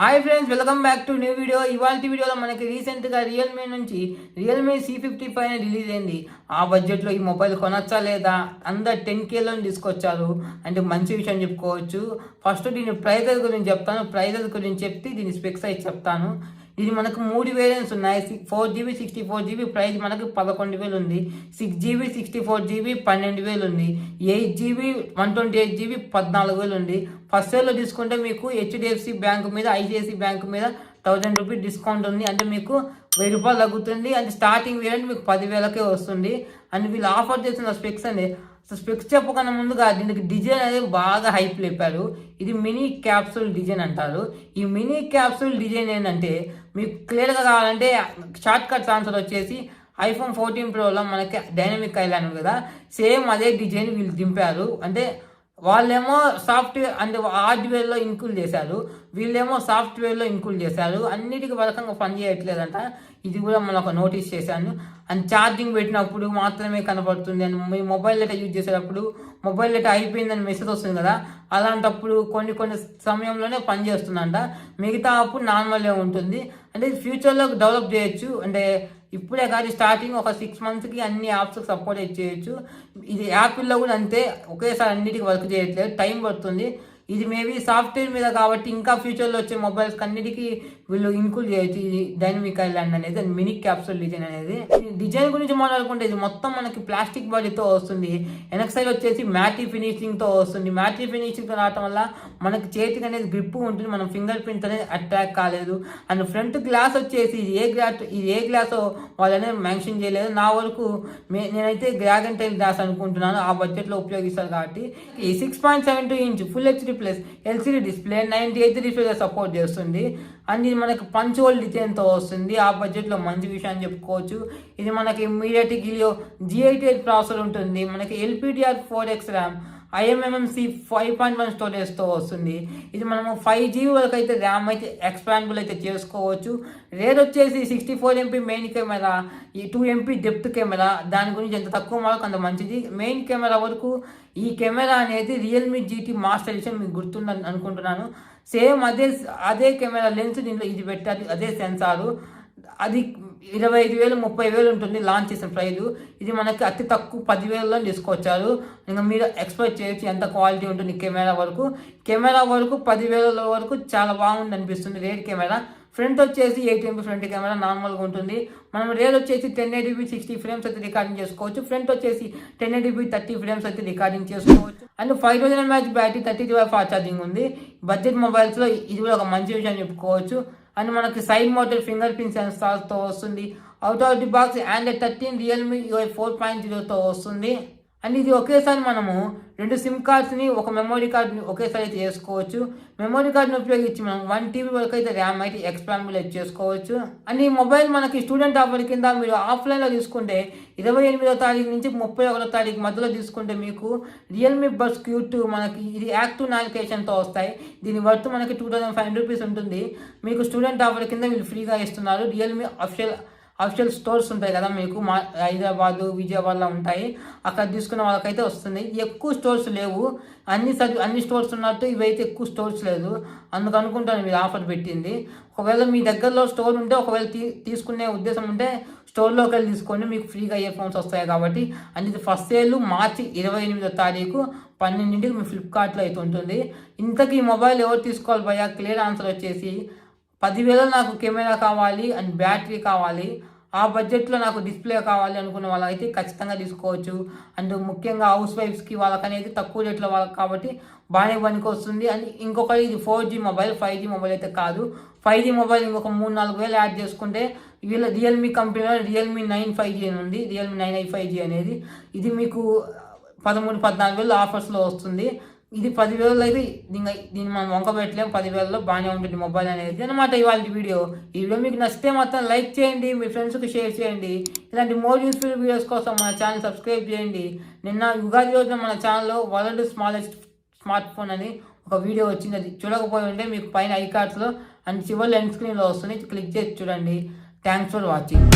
Hi friends, welcome back to new video. ఇవాళ వీడియోలో మనకి రీసెంట్గా రియల్మీ నుంచి రియల్మీ C55 రిలీజ్ అయింది. ఆ బడ్జెట్లో ఈ మొబైల్ కొనొచ్చా లేదా, అందరు 10Kలో తీసుకొచ్చారు అంటే మంచి విషయం చెప్పుకోవచ్చు. ఫస్ట్ దీని ప్రైజెస్ గురించి చెప్తాను. ప్రైజెస్ గురించి చెప్తే దీని స్పెక్స్ అయితే చెప్తాను. ఇది మనకు 3 వేరియంట్స్ ఉన్నాయి. 4GB 64GB ప్రైస్ మనకు 11,000 ఉంది. 6GB 64GB 12,000 ఉంది. 8GB 128GB 14,000 ఉంది. ఫస్ట్ ఇయర్లో తీసుకుంటే మీకు HDFC బ్యాంక్ మీద, ICICI బ్యాంక్ మీద 1000 రూపీస్ డిస్కౌంట్ ఉంది. అంటే మీకు 1000 రూపాయలు తగ్గుతుంది. అంటే స్టార్టింగ్ వేరియంట్ మీకు 10,000కే వస్తుంది. అండ్ వీళ్ళు ఆఫర్ చేస్తున్న స్పెక్స్ అండి. స్పెక్స్ చెప్పకన్నా ముందుగా దీనికి డిజైన్ అనేది బాగా హైప్ లేపారు. ఇది మినీ క్యాప్సూల్ డిజైన్ అంటారు. ఈ మినీ క్యాప్సూల్ డిజైన్ ఏంటంటే మీకు క్లియర్గా కావాలంటే షార్ట్ కట్ ఆన్సర్ వచ్చేసి iPhone 14 Proలో మనకి డైనమిక్ ఐలాండ్ కదా, సేమ్ అదే డిజైన్ వీళ్ళు దింపారు. అంటే వాళ్ళేమో సాఫ్ట్వేర్ అంటే హార్డ్వేర్లో ఇంక్లూడ్ చేశారు, వీళ్ళేమో సాఫ్ట్వేర్లో ఇంక్లూడ్ చేశారు. అన్నిటికీ వరకంగా పని చేయట్లేదంట. ఇది కూడా మనం ఒక నోటీస్ చేశాను. అండ్ ఛార్జింగ్ పెట్టినప్పుడు మాత్రమే కనపడుతుంది. And me mobile data use చేసేటప్పుడు మొబైల్ డేటా అయిపోయిందని మెసేజ్ వస్తుంది కదా, అలాంటప్పుడు కొన్ని సమయంలోనే పని చేస్తుందంట. మిగతా అప్పుడు నార్మల్గా ఉంటుంది. అంటే ఫ్యూచర్లో డెవలప్ చేయొచ్చు. అంటే ఇప్పుడే కాదు, స్టార్టింగ్ ఒక 6 monthsకి అన్ని యాప్స్కి సపోర్ట్ చేయొచ్చు. ఇది యాపిల్లో కూడా అంతే, ఒకేసారి అన్నిటికీ వర్క్ చేయట్లేదు, టైం పడుతుంది. ఇది మేబీ సాఫ్ట్వేర్ మీద కాబట్టి ఇంకా ఫ్యూచర్లో వచ్చే మొబైల్స్ అన్నిటికీ వీళ్ళు ఇంక్లూడ్ చేయొచ్చు. ఇది డైనమిక్ ఐలాండ్ అనేది, మినీ క్యాప్సూల్ డిజైన్ అనేది. డిజైన్ గురించి మాట్లాడుకుంటే ఇది మొత్తం మనకి ప్లాస్టిక్ బాడీతో వస్తుంది. వెనక సైడ్ వచ్చేసి మ్యాటీ ఫినిషింగ్తో వస్తుంది. మ్యాటీ ఫినిషింగ్తో రావడం వల్ల మనకి చేతికి అనేది గ్రిప్ ఉంటుంది, మనం ఫింగర్ ప్రింట్ అనేది అట్రాక్ట్ కాలేదు. అండ్ ఫ్రంట్ గ్లాస్ వచ్చేసి ఇది ఏ గ్లాస్ వాళ్ళు అనేది మెన్షన్ చేయలేదు. నా వరకు నేనైతే డ్రాగన్ టైల్ గ్లాస్ అనుకుంటున్నాను, ఆ బడ్జెట్లో ఉపయోగిస్తారు కాబట్టి. ఈ 6.72 inch full HD plus LCD display 98 display support చేస్తుంది. అండ్ ఇది మనకి పంచ్ హోల్ డిజైన్తో వస్తుంది. ఆ బడ్జెట్లో మంచి విషయాన్ని చెప్పుకోవచ్చు. ఇది మనకి మీడియాటెక్ హీలియో G88 ప్రాసెసర్ ఉంటుంది. మనకి LPDDR4X ర్యామ్, IMMC 5.1 స్టోరేజ్తో వస్తుంది. ఇది మనము 5GB వరకు అయితే ర్యామ్ అయితే ఎక్స్పాండబుల్ అయితే చేసుకోవచ్చు. రేట్ వచ్చేసి 64MP main camera, 2MP depth camera. దాని గురించి ఎంత తక్కువ మార్కు అంత మంచిది. మెయిన్ కెమెరా వరకు ఈ కెమెరా అనేది రియల్మీ GT మాస్టర్ ఎడిషన్ మీకు గుర్తుందని అనుకుంటున్నాను. సేమ్ అదే కెమెరా లెన్స్ దీంట్లో ఇది పెట్టాలి, అదే సెన్సారు. అది 25,000 30,000 ఉంటుంది లాంచ్ చేసిన ప్రైజు. ఇది మనకి అతి తక్కువ 10,000లో తీసుకొచ్చారు. ఇంకా మీరు ఎక్స్పెక్ట్ చేయొచ్చు ఎంత క్వాలిటీ ఉంటుంది. కెమెరా వరకు 10,000 వరకు చాలా బాగుంది అనిపిస్తుంది. Rear camera. ఫ్రంట్ వచ్చేసి 8MP ఫ్రంట్ కెమెరా నార్మల్గా ఉంటుంది. మనం రేర్ వచ్చేసి 1080p 60 frames అయితే రికార్డింగ్ చేసుకోవచ్చు. ఫ్రంట్ వచ్చేసి 1080p 30 frames అయితే రికార్డింగ్ చేసుకోవచ్చు. And 5000 mAh battery, 33W fast charging ఉంది. బడ్జెట్ మొబైల్స్లో ఇది కూడా ఒక మంచి విషయం చెప్పుకోవచ్చు. అండ్ మనకి సైడ్ మౌంటెడ్ ఫింగర్ ప్రింట్ సెన్సార్తో వస్తుంది. Out of the box Android 13 Realme UI 4.0తో వస్తుంది. అండ్ ఇది ఒకేసారి మనము 2 సిమ్ కార్డ్స్ని, ఒక మెమరీ కార్డ్ని ఒకేసారి అయితే చేసుకోవచ్చు. మెమరీ కార్డ్ని ఉపయోగించి మనం 1TB వరకు అయితే ర్యామ్ అయితే ఎక్స్పాండబుల్ అయితే చేసుకోవచ్చు. అండ్ ఈ మొబైల్ మనకి స్టూడెంట్ ఆఫర్ కింద మీరు ఆఫ్లైన్లో తీసుకుంటే 28వ తారీఖు నుంచి 31వ తారీఖు మధ్యలో తీసుకుంటే మీకు రియల్మీ బడ్స్ Q2 మనకి ఇది యాక్టివ్ నావిగేషన్తో వస్తాయి. దీని వర్త్ మనకి 2,500 రూపీస్ ఉంటుంది. మీకు స్టూడెంట్ ఆఫర్ కింద వీళ్ళు ఫ్రీగా ఇస్తున్నారు. రియల్మీ అఫిషియల్ స్టోర్స్ ఉంటాయి కదా మీకు, హైదరాబాద్, విజయవాడలో ఉంటాయి. అక్కడ తీసుకున్న వాళ్ళకైతే వస్తుంది. ఎక్కువ స్టోర్స్ లేవు, అన్ని స్టోర్స్ ఉన్నట్టు ఇవైతే ఎక్కువ స్టోర్స్ లేదు. అందుకు అనుకుంటాను మీరు ఆఫర్ పెట్టింది. ఒకవేళ మీ దగ్గరలో స్టోర్ ఉంటే, ఒకవేళ తీసుకునే ఉద్దేశం ఉంటే స్టోర్లోకి వెళ్ళి తీసుకోండి, మీకు ఫ్రీగా ఇయర్ ఫోన్స్ వస్తాయి కాబట్టి. అండ్ ఇది ఫస్ట్ సేల్ మార్చి 28వ తారీఖు 12ంటికి మీ ఫ్లిప్కార్ట్లో అయితే ఉంటుంది. ఇంతకీ ఈ మొబైల్ ఎవరు తీసుకోవాలి భయ్యా? క్లియర్ ఆన్సర్ వచ్చేసి 10,000 నాకు కెమెరా కావాలి అండ్ బ్యాటరీ కావాలి, ఆ బడ్జెట్లో నాకు డిస్ప్లే కావాలి అనుకున్న వాళ్ళైతే ఖచ్చితంగా తీసుకోవచ్చు. అండ్ ముఖ్యంగా హౌస్ వైఫ్స్కి వాళ్ళకనేది తక్కువ రేట్లో వాళ్ళకి కాబట్టి బాగానే పనికి వస్తుంది. అండ్ ఇంకొకటి ఇది 4G మొబైల్, 5G మొబైల్ అయితే కాదు. 5G మొబైల్ ఇంకొక 3-4 వేలు యాడ్ చేసుకుంటే వీళ్ళ రియల్మీ కంపెనీలో Realme 9 5G అని ఉంది, Realme 9i 5G అనేది. ఇది మీకు 13-14 వేలు ఆఫర్స్లో వస్తుంది. ఇది 10,000 అయితే దీన్ని మనం వంక పెట్టలేము. 10,000లో బాగానే ఉంటుంది మొబైల్ అనేది అనమాట. ఇవాళ వీడియో మీకు నచ్చితే మాత్రం లైక్ చేయండి, మీ ఫ్రెండ్స్కి షేర్ చేయండి. ఇలాంటి మోర్ యూస్ఫుల్ వీడియోస్ కోసం మన ఛానల్ సబ్స్క్రైబ్ చేయండి. నిన్న యుగాది రోజున మన ఛానల్లో వరల్డ్ స్మాలెస్ట్ స్మార్ట్ ఫోన్ అని ఒక వీడియో వచ్చింది. అది చూడకపోయి ఉంటే మీకు పైన ఐకార్డ్స్లో అండ్ చివరి ఎండ్ స్క్రీన్లో వస్తుంది, క్లిక్ చేసి చూడండి. Thanks for watching.